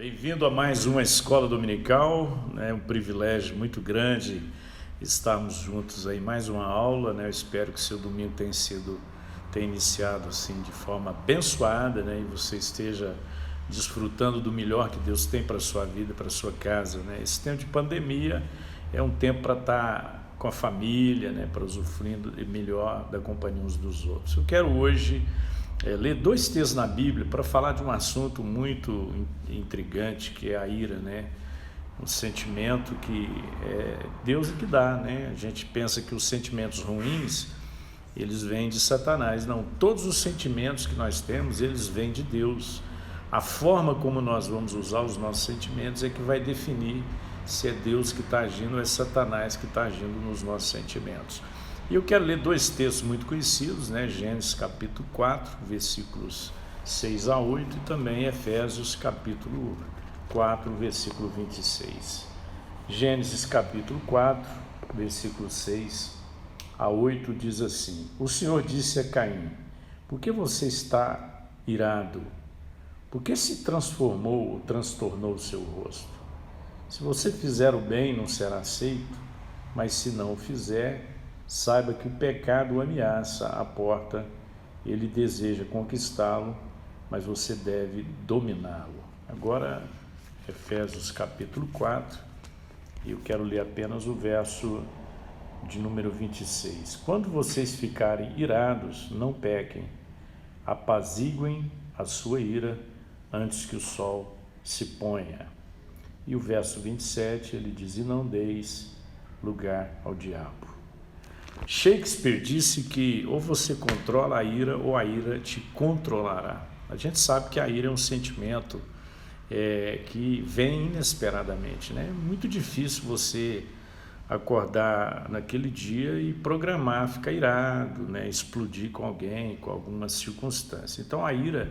Bem-vindo a mais uma escola dominical, né? Um privilégio muito grande estarmos juntos aí mais uma aula, né? Eu espero que seu domingo tenha iniciado assim de forma abençoada, né? E você esteja desfrutando do melhor que Deus tem para a sua vida, para a sua casa, né? Esse tempo de pandemia é um tempo para estar com a família, né? Para usufruindo melhor da companhia uns dos outros. Eu quero hoje ler dois textos na Bíblia para falar de um assunto muito intrigante, que é a ira, né? Um sentimento que é Deus é que dá, né? A gente pensa que os sentimentos ruins, eles vêm de Satanás. Não, todos os sentimentos que nós temos, eles vêm de Deus. A forma como nós vamos usar os nossos sentimentos é que vai definir se é Deus que está agindo ou é Satanás que está agindo nos nossos sentimentos. E eu quero ler dois textos muito conhecidos, né? Gênesis capítulo 4, versículos 6 a 8 e também Efésios capítulo 4, versículo 26. Gênesis capítulo 4, versículo 6 a 8 diz assim: O Senhor disse a Caim: Por que você está irado? Por que se transformou ou transtornou o seu rosto? Se você fizer o bem, não será aceito, mas se não o fizer, saiba que o pecado o ameaça à porta, ele deseja conquistá-lo, mas você deve dominá-lo. Agora, Efésios capítulo 4, e eu quero ler apenas o verso de número 26. Quando vocês ficarem irados, não pequem, apaziguem a sua ira antes que o sol se ponha. E o verso 27, ele diz: E não deis lugar ao diabo. Shakespeare disse que ou você controla a ira ou a ira te controlará. A gente sabe que a ira é um sentimento que vem inesperadamente, né? É muito difícil você acordar naquele dia e programar ficar irado, né? Explodir com alguém, com alguma circunstância. Então a ira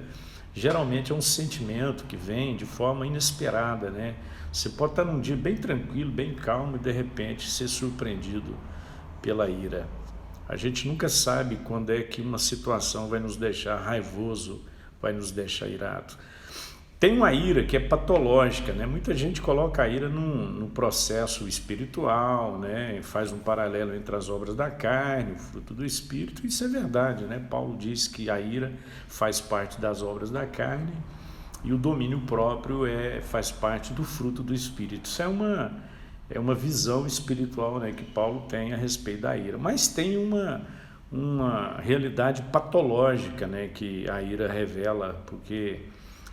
geralmente é um sentimento que vem de forma inesperada, né? Você pode estar num dia bem tranquilo, bem calmo e de repente ser surpreendido pela ira. A gente nunca sabe quando é que uma situação vai nos deixar raivoso, vai nos deixar irado. Tem uma ira que é patológica, né? Muita gente coloca a ira num processo espiritual, né? Faz um paralelo entre as obras da carne, o fruto do espírito. Isso é verdade, né? Paulo diz que a ira faz parte das obras da carne e o domínio próprio faz parte do fruto do espírito. Isso é uma visão espiritual, né, que Paulo tem a respeito da ira. Mas tem uma realidade patológica, né, que a ira revela, porque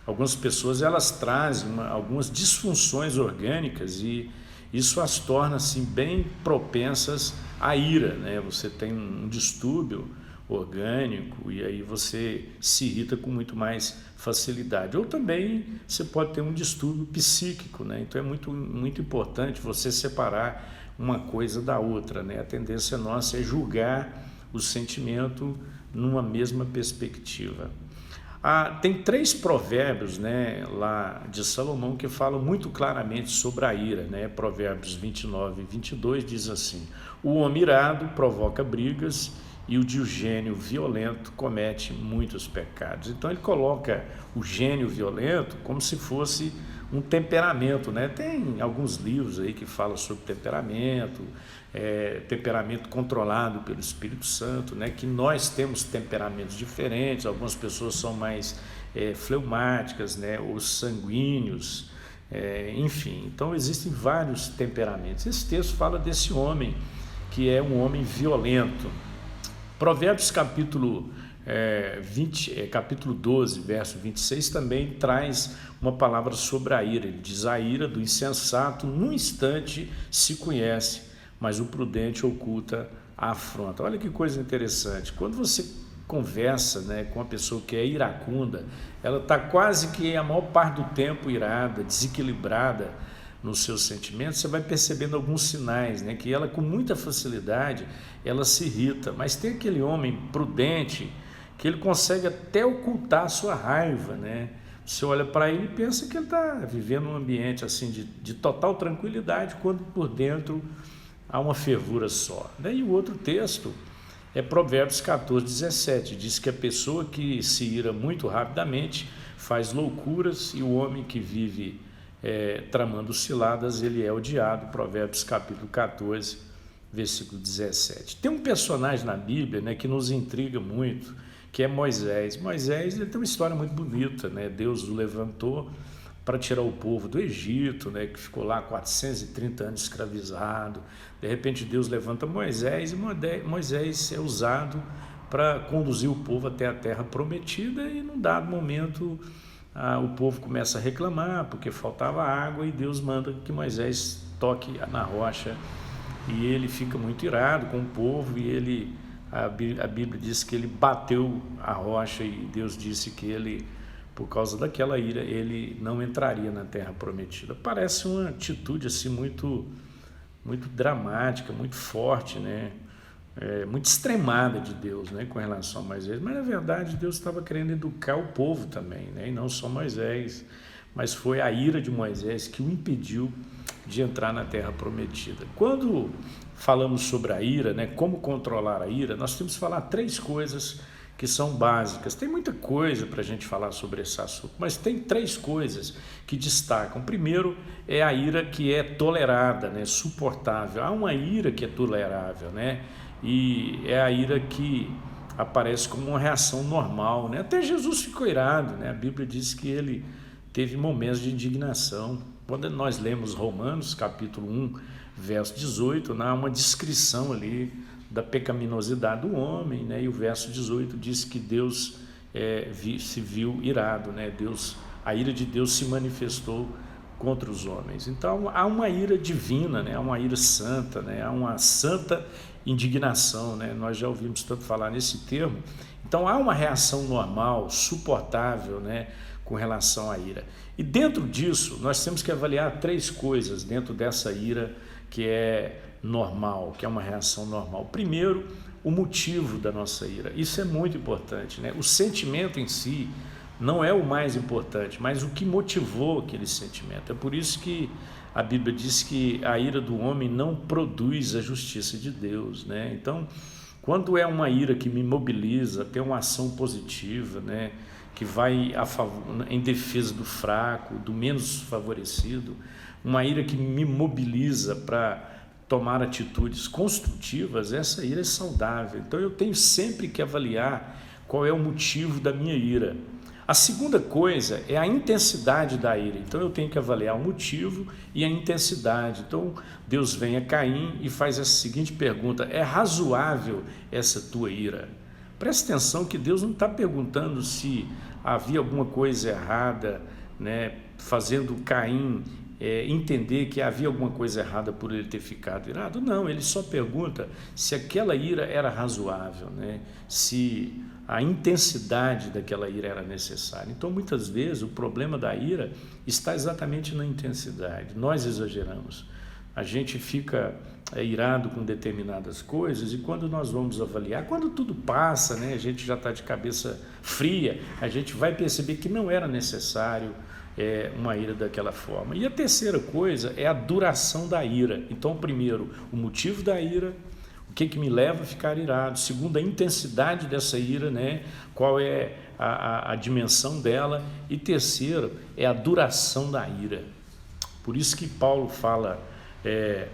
algumas pessoas elas trazem algumas disfunções orgânicas e isso as torna assim, bem propensas à ira, né? Você tem um distúrbio orgânico e aí você se irrita com muito mais facilidade. Ou também você pode ter um distúrbio psíquico, né? Então é muito importante você separar uma coisa da outra, né? A tendência nossa é julgar o sentimento numa mesma perspectiva. Tem 3 provérbios, né, lá de Salomão que falam muito claramente sobre a ira, né? Provérbios 29 e 22 diz assim: O homem irado provoca brigas e o de gênio violento comete muitos pecados. Então ele coloca o gênio violento como se fosse um temperamento, né? Tem alguns livros aí que falam sobre temperamento, temperamento controlado pelo Espírito Santo, né? Que nós temos temperamentos diferentes, algumas pessoas são mais fleumáticas, né? Ou sanguíneos, enfim. Então existem vários temperamentos. Esse texto fala desse homem que é um homem violento. Provérbios capítulo 12, verso 26, também traz uma palavra sobre a ira. Ele diz: a ira do insensato num instante se conhece, mas o prudente oculta a afronta. Olha que coisa interessante. Quando você conversa, né, com uma pessoa que é iracunda, ela está quase que a maior parte do tempo irada, desequilibrada nos seus sentimentos, você vai percebendo alguns sinais, né, que ela com muita facilidade ela se irrita, mas tem aquele homem prudente que ele consegue até ocultar a sua raiva, né? Você olha para ele e pensa que ele está vivendo um ambiente assim de total tranquilidade, quando por dentro há uma fervura só. Daí o outro texto é Provérbios 14, 17, diz que a pessoa que se ira muito rapidamente faz loucuras, e o homem que vive tramando ciladas, ele é odiado. Provérbios capítulo 14, versículo 17. Tem um personagem na Bíblia, né, que nos intriga muito, que é Moisés. Moisés, ele tem uma história muito bonita, né? Deus o levantou para tirar o povo do Egito, né, que ficou lá 430 anos escravizado. De repente Deus levanta Moisés, e Moisés é usado para conduzir o povo até a terra prometida, e num dado momento o povo começa a reclamar porque faltava água, e Deus manda que Moisés toque na rocha, e ele fica muito irado com o povo, e a Bíblia diz que ele bateu a rocha, e Deus disse que ele, por causa daquela ira, ele não entraria na terra prometida. Parece uma atitude assim muito dramática, muito forte, né? Muito extremada de Deus, né, com relação a Moisés, mas na verdade Deus estava querendo educar o povo também, né, e não só Moisés, mas foi a ira de Moisés que o impediu de entrar na terra prometida. Quando falamos sobre a ira, né, como controlar a ira, nós temos que falar 3 coisas que são básicas. Tem muita coisa para a gente falar sobre esse assunto, mas tem 3 coisas que destacam. Primeiro é a ira que é tolerada, né, suportável. Há uma ira que é tolerável, né, e é a ira que aparece como uma reação normal, né? Até Jesus ficou irado, né? A Bíblia diz que ele teve momentos de indignação. Quando nós lemos Romanos capítulo 1, verso 18, há uma descrição ali da pecaminosidade do homem, né? E o verso 18 diz que Deus se viu irado, né? A ira de Deus se manifestou contra os homens. Então há uma ira divina, né? Há uma ira santa, né? Há uma santa indignação, né? Nós já ouvimos tanto falar nesse termo. Então há uma reação normal, suportável, né, com relação à ira. E dentro disso nós temos que avaliar 3 coisas dentro dessa ira que é normal, que é uma reação normal. Primeiro, o motivo da nossa ira. Isso é muito importante, né? O sentimento em si não é o mais importante, mas o que motivou aquele sentimento. É por isso que a Bíblia diz que a ira do homem não produz a justiça de Deus, né? Então, quando é uma ira que me mobiliza, tem uma ação positiva, né, que vai em defesa do fraco, do menos favorecido, uma ira que me mobiliza para tomar atitudes construtivas, essa ira é saudável. Então eu tenho sempre que avaliar qual é o motivo da minha ira. A segunda coisa é a intensidade da ira. Então eu tenho que avaliar o motivo e a intensidade. Então Deus vem a Caim e faz essa seguinte pergunta: é razoável essa tua ira? Presta atenção que Deus não está perguntando se havia alguma coisa errada, né, fazendo Caim entender que havia alguma coisa errada por ele ter ficado irado. Não, ele só pergunta se aquela ira era razoável, né, se a intensidade daquela ira era necessária. Então, muitas vezes, o problema da ira está exatamente na intensidade. Nós exageramos. A gente fica irado com determinadas coisas, e quando nós vamos avaliar, quando tudo passa, né, a gente já está de cabeça fria, a gente vai perceber que não era necessário uma ira daquela forma. E a terceira coisa é a duração da ira. Então, primeiro, o motivo da ira, o que me leva a ficar irado. Segundo, a intensidade dessa ira, né? Qual é a dimensão dela. E terceiro, é a duração da ira. Por isso que Paulo fala,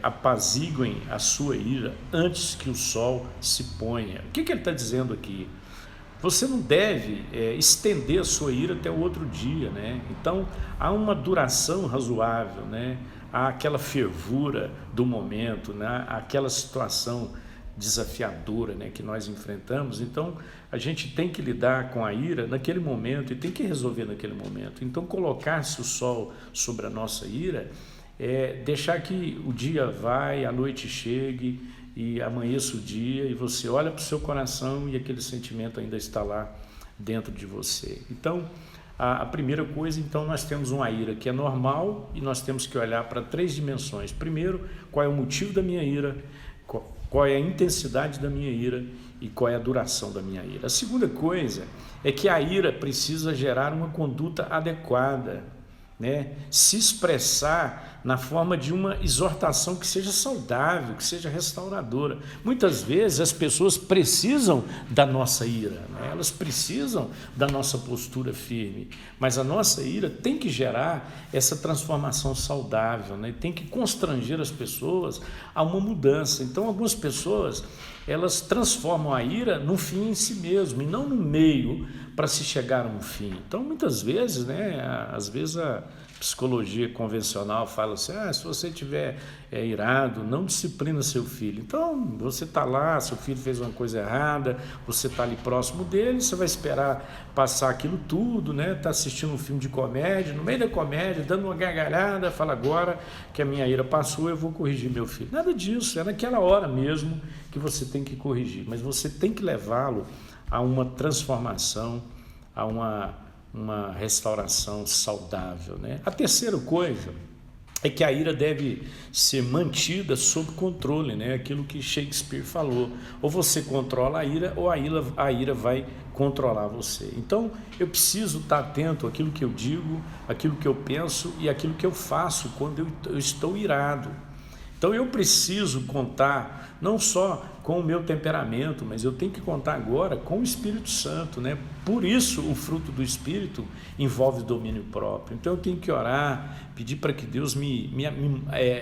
apaziguem a sua ira antes que o sol se ponha. O que ele está dizendo aqui? Você não deve estender a sua ira até o outro dia, né? Então, há uma duração razoável, né? Há aquela fervura do momento, né? Aquela situação desafiadora, né, que nós enfrentamos. Então a gente tem que lidar com a ira naquele momento e tem que resolver naquele momento. Então colocar-se o sol sobre a nossa ira é deixar que o dia vai, a noite chegue e amanheça o dia, e você olha para o seu coração e aquele sentimento ainda está lá dentro de você. Então a primeira coisa, então, nós temos uma ira que é normal, e nós temos que olhar para 3 dimensões. Primeiro, qual é o motivo da minha ira, qual é a intensidade da minha ira e qual é a duração da minha ira. A segunda coisa é que a ira precisa gerar uma conduta adequada, né, se expressar na forma de uma exortação que seja saudável, que seja restauradora. Muitas vezes as pessoas precisam da nossa ira, né? Elas precisam da nossa postura firme, mas a nossa ira tem que gerar essa transformação saudável, né? Tem que constranger as pessoas a uma mudança. Então, algumas pessoas, elas transformam a ira num fim em si mesmo e não no meio para se chegar a um fim. Então, muitas vezes, né, às vezes a psicologia convencional fala assim, se você estiver irado, não disciplina seu filho. Então, você está lá, seu filho fez uma coisa errada, você está ali próximo dele, você vai esperar passar aquilo tudo, né? Está assistindo um filme de comédia, no meio da comédia, dando uma gargalhada, fala, agora que a minha ira passou, eu vou corrigir meu filho. Nada disso, é naquela hora mesmo que você tem que corrigir, mas você tem que levá-lo a uma transformação, a uma restauração saudável, né? A terceira coisa é que a ira deve ser mantida sob controle, né? Aquilo que Shakespeare falou, ou você controla a ira ou a ira vai controlar você. Então eu preciso estar atento àquilo que eu digo, àquilo que eu penso e àquilo que eu faço quando eu estou irado. Então eu preciso contar não só com o meu temperamento, mas eu tenho que contar agora com o Espírito Santo, né? Por isso o fruto do Espírito envolve domínio próprio. Então eu tenho que orar, pedir para que Deus me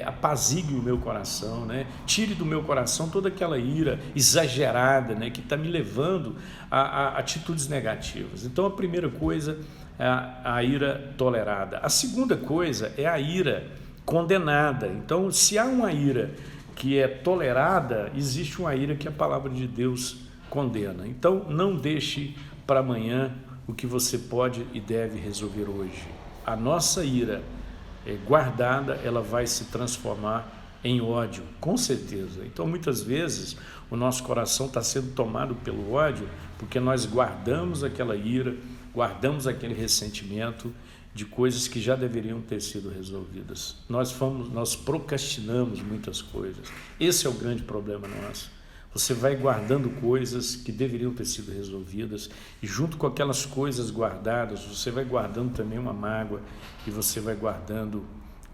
apazigue o meu coração, né? Tire do meu coração toda aquela ira exagerada, né? Que está me levando a atitudes negativas. Então a primeira coisa é a ira tolerada. A segunda coisa é a ira condenada. Então, se há uma ira que é tolerada, existe uma ira que a palavra de Deus condena. Então, não deixe para amanhã o que você pode e deve resolver hoje. A nossa ira guardada, ela vai se transformar em ódio, com certeza. Então, muitas vezes, o nosso coração está sendo tomado pelo ódio porque nós guardamos aquela ira, guardamos aquele ressentimento de coisas que já deveriam ter sido resolvidas. Nós procrastinamos muitas coisas. Esse é o grande problema nosso. Você vai guardando coisas que deveriam ter sido resolvidas e junto com aquelas coisas guardadas, você vai guardando também uma mágoa e você vai guardando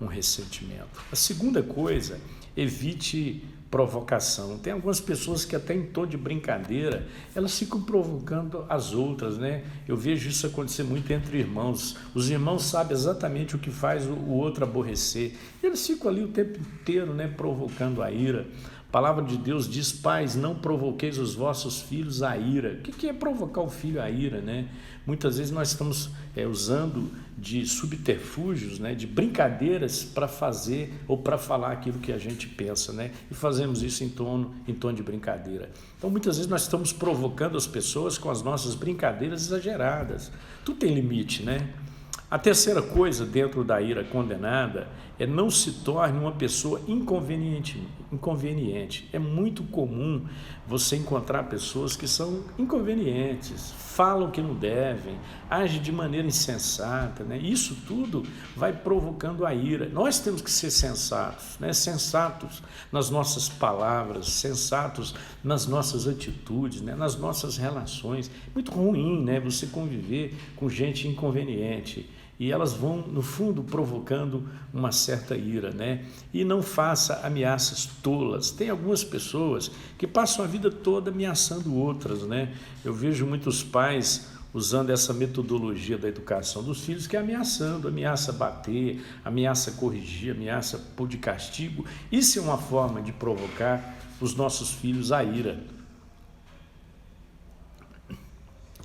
um ressentimento. A segunda coisa, evite provocação. Tem algumas pessoas que até em tom de brincadeira, elas ficam provocando as outras, né? Eu vejo isso acontecer muito entre irmãos. Os irmãos sabem exatamente o que faz o outro aborrecer. Eles ficam ali o tempo inteiro, né, provocando a ira. A palavra de Deus diz, pais, não provoqueis os vossos filhos à ira. O que é provocar o filho à ira, né? Muitas vezes nós estamos usando de subterfúgios, né, de brincadeiras para fazer ou para falar aquilo que a gente pensa, né? E fazemos isso em tom de brincadeira. Então, muitas vezes nós estamos provocando as pessoas com as nossas brincadeiras exageradas. Tudo tem limite, né? A terceira coisa dentro da ira condenada é não se torne uma pessoa inconveniente. É muito comum você encontrar pessoas que são inconvenientes, falam que não devem, agem de maneira insensata, né? Isso tudo vai provocando a ira. Nós temos que ser sensatos, né? Sensatos nas nossas palavras, sensatos nas nossas atitudes, né? Nas nossas relações. Muito ruim, né? Você conviver com gente inconveniente. E elas vão, no fundo, provocando uma certa ira, né? E não faça ameaças tolas. Tem algumas pessoas que passam a vida toda ameaçando outras, né? Eu vejo muitos pais usando essa metodologia da educação dos filhos, que é ameaçando, ameaça bater, ameaça corrigir, ameaça pôr de castigo. Isso é uma forma de provocar os nossos filhos à ira.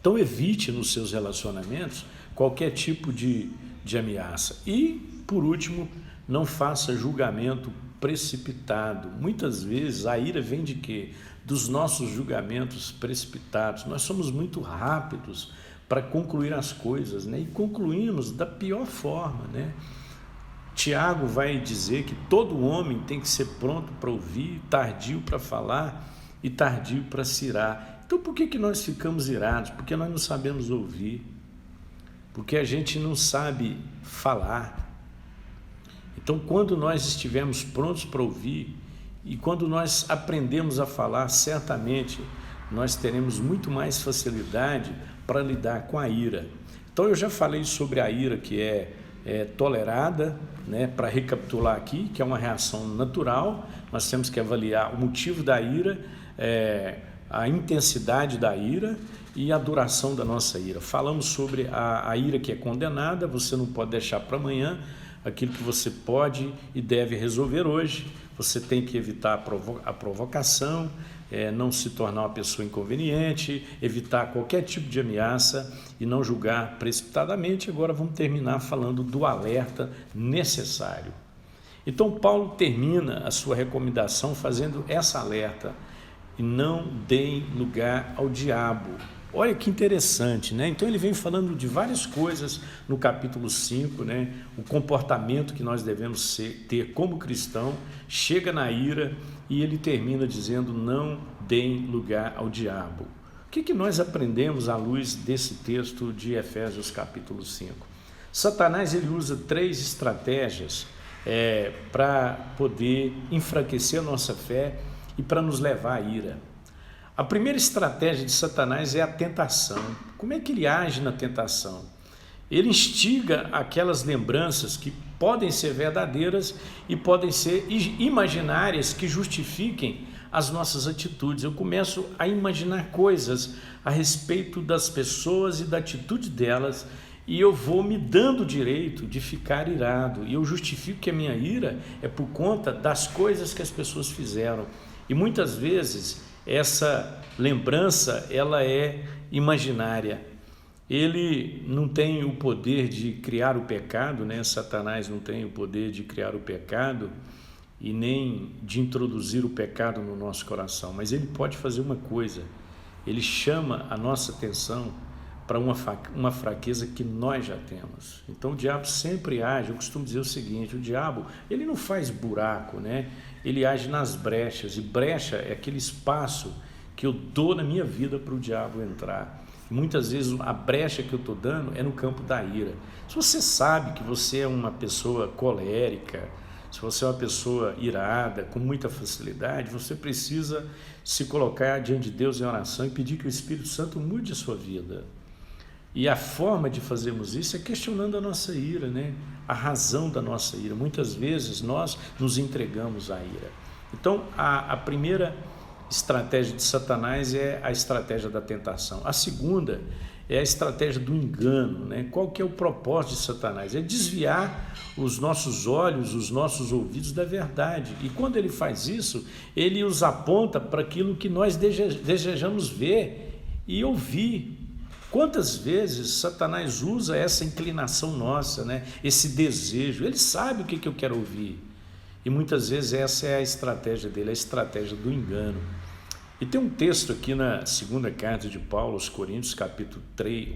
Então evite nos seus relacionamentos qualquer tipo de ameaça. E, por último, não faça julgamento precipitado. Muitas vezes a ira vem de quê? Dos nossos julgamentos precipitados. Nós somos muito rápidos para concluir as coisas, né? E concluímos da pior forma, né? Tiago vai dizer que todo homem tem que ser pronto para ouvir, tardio para falar e tardio para se irar. Então por que nós ficamos irados? Porque nós não sabemos ouvir. Porque a gente não sabe falar. Então, quando nós estivermos prontos para ouvir e quando nós aprendemos a falar, certamente nós teremos muito mais facilidade para lidar com a ira. Então, eu já falei sobre a ira que é tolerada, né? Para recapitular aqui, que é uma reação natural, nós temos que avaliar o motivo da ira, a intensidade da ira e a duração da nossa ira. Falamos sobre a ira que é condenada, você não pode deixar para amanhã aquilo que você pode e deve resolver hoje. Você tem que evitar a provocação, não se tornar uma pessoa inconveniente, evitar qualquer tipo de ameaça e não julgar precipitadamente. Agora vamos terminar falando do alerta necessário. Então Paulo termina a sua recomendação fazendo essa alerta: e não deem lugar ao diabo. Olha que interessante, né? Então ele vem falando de várias coisas no capítulo 5, né? O comportamento que nós devemos ter como cristão, chega na ira e ele termina dizendo: não deem lugar ao diabo. O que nós aprendemos à luz desse texto de Efésios capítulo 5? Satanás ele usa 3 estratégias para poder enfraquecer a nossa fé e para nos levar à ira. A primeira estratégia de Satanás é a tentação. Como é que ele age na tentação? Ele instiga aquelas lembranças que podem ser verdadeiras e podem ser imaginárias que justifiquem as nossas atitudes. Eu começo a imaginar coisas a respeito das pessoas e da atitude delas e eu vou me dando o direito de ficar irado. E eu justifico que a minha ira é por conta das coisas que as pessoas fizeram. E muitas vezes essa lembrança ela é imaginária. Ele não tem o poder de criar o pecado, né? Satanás não tem o poder de criar o pecado e nem de introduzir o pecado no nosso coração, mas ele pode fazer uma coisa: ele chama a nossa atenção para uma fraqueza que nós já temos. Então o diabo sempre age. Eu costumo dizer o seguinte: o diabo ele não faz buraco, né? Ele age nas brechas, e brecha é aquele espaço que eu dou na minha vida para o diabo entrar. E muitas vezes a brecha que eu estou dando é no campo da ira. Se você sabe que você é uma pessoa colérica, se você é uma pessoa irada, com muita facilidade, você precisa se colocar diante de Deus em oração e pedir que o Espírito Santo mude a sua vida. E a forma de fazermos isso é questionando a nossa ira, né? A razão da nossa ira. Muitas vezes nós nos entregamos à ira. Então, a primeira estratégia de Satanás é a estratégia da tentação. A segunda é a estratégia do engano, né? Qual que é o propósito de Satanás? É desviar os nossos olhos, os nossos ouvidos da verdade. E quando ele faz isso, ele os aponta para aquilo que nós desejamos ver e ouvir. Quantas vezes Satanás usa essa inclinação nossa, né? Esse desejo? Ele sabe o que eu quero ouvir. E muitas vezes essa é a estratégia dele, a estratégia do engano. E tem um texto aqui na segunda carta de Paulo aos Coríntios, capítulo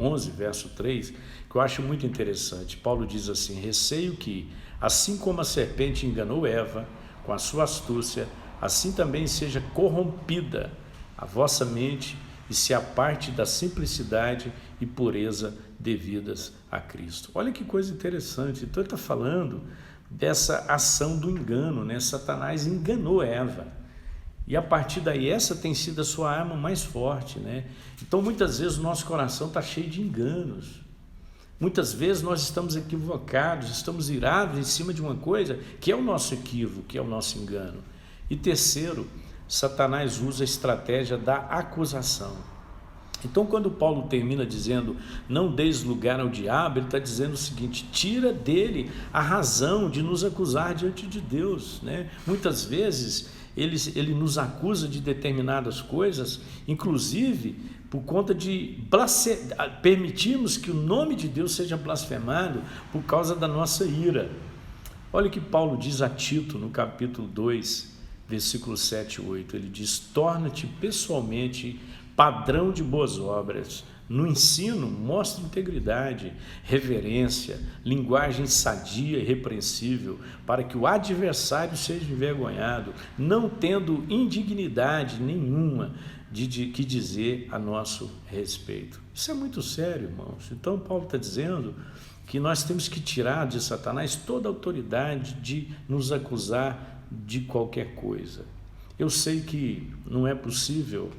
11, verso 3, que eu acho muito interessante. Paulo diz assim: receio que, assim como a serpente enganou Eva com a sua astúcia, assim também seja corrompida a vossa mente e se aparte da simplicidade e pureza devidas a Cristo. Olha que coisa interessante. Então ele está falando dessa ação do engano, né? Satanás enganou Eva. E a partir daí essa tem sido a sua arma mais forte, né? Então muitas vezes o nosso coração está cheio de enganos. Muitas vezes nós estamos equivocados, estamos irados em cima de uma coisa que é o nosso equívoco, que é o nosso engano. E terceiro, Satanás usa a estratégia da acusação. Então, quando Paulo termina dizendo não deis lugar ao diabo, ele está dizendo o seguinte: tira dele a razão de nos acusar diante de Deus, né? Muitas vezes ele nos acusa de determinadas coisas, inclusive por conta de permitirmos que o nome de Deus seja blasfemado por causa da nossa ira. Olha o que Paulo diz a Tito no capítulo 2, versículos 7 e 8, ele diz: torna-te pessoalmente padrão de boas obras, no ensino mostra integridade, reverência, linguagem sadia e repreensível, para que o adversário seja envergonhado, não tendo indignidade nenhuma que dizer a nosso respeito. Isso é muito sério, irmãos. Então Paulo está dizendo que nós temos que tirar de Satanás toda a autoridade de nos acusar de qualquer coisa. Eu sei que não é possível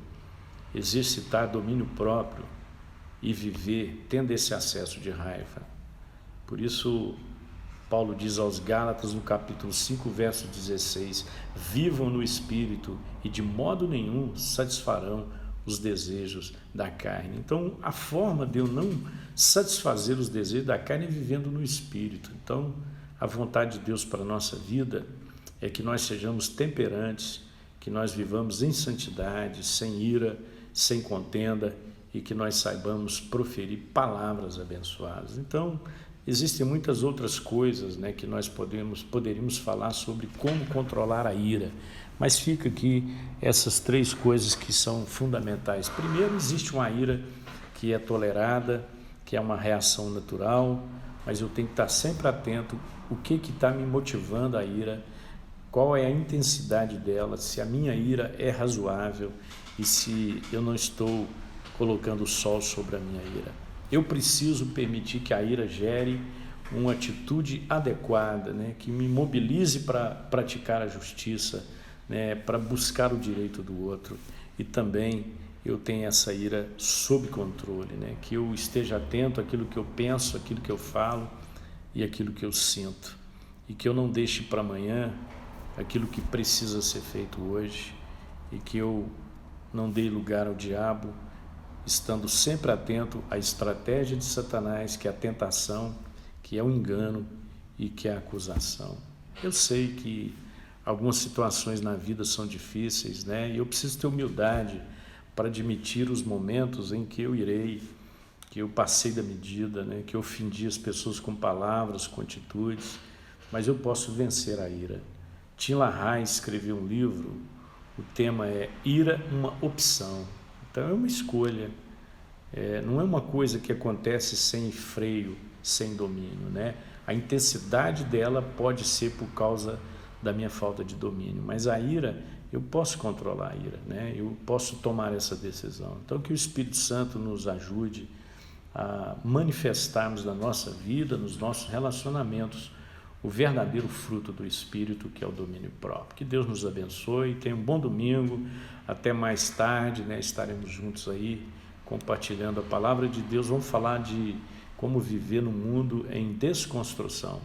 exercitar domínio próprio e viver tendo esse acesso de raiva. Por isso Paulo diz aos Gálatas no capítulo 5, verso 16: vivam no Espírito e de modo nenhum satisfarão os desejos da carne. Então, a forma de eu não satisfazer os desejos da carne é vivendo no Espírito. Então, a vontade de Deus para a nossa vida é que nós sejamos temperantes, que nós vivamos em santidade, sem ira, sem contenda, e que nós saibamos proferir palavras abençoadas. Então, existem muitas outras coisas, né, que nós poderíamos falar sobre como controlar a ira, mas fica aqui essas 3 coisas que são fundamentais. Primeiro, existe uma ira que é tolerada, que é uma reação natural, mas eu tenho que estar sempre atento o que está me motivando a ira, qual é a intensidade dela, se a minha ira é razoável e se eu não estou colocando o sol sobre a minha ira. Eu preciso permitir que a ira gere uma atitude adequada, né, que me mobilize para praticar a justiça, né, para buscar o direito do outro, e também eu tenho essa ira sob controle, né, que eu esteja atento àquilo que eu penso, àquilo que eu falo e àquilo que eu sinto, e que eu não deixe para amanhã aquilo que precisa ser feito hoje, e que eu não dê lugar ao diabo, estando sempre atento à estratégia de Satanás, que é a tentação, que é o engano e que é a acusação. Eu sei que algumas situações na vida são difíceis, né? E eu preciso ter humildade para admitir os momentos em que que eu passei da medida, né? Que eu ofendi as pessoas com palavras, com atitudes, mas eu posso vencer a ira. Tim LaHaye escreveu um livro, o tema é Ira, uma opção. Então é uma escolha, não é uma coisa que acontece sem freio, sem domínio, né? A intensidade dela pode ser por causa da minha falta de domínio, mas a ira, eu posso controlar a ira, né? Eu posso tomar essa decisão. Então que o Espírito Santo nos ajude a manifestarmos na nossa vida, nos nossos relacionamentos, o verdadeiro fruto do Espírito, que é o domínio próprio. Que Deus nos abençoe, tenha um bom domingo, até mais tarde, né? Estaremos juntos aí, compartilhando a palavra de Deus. Vamos falar de como viver no mundo em desconstrução.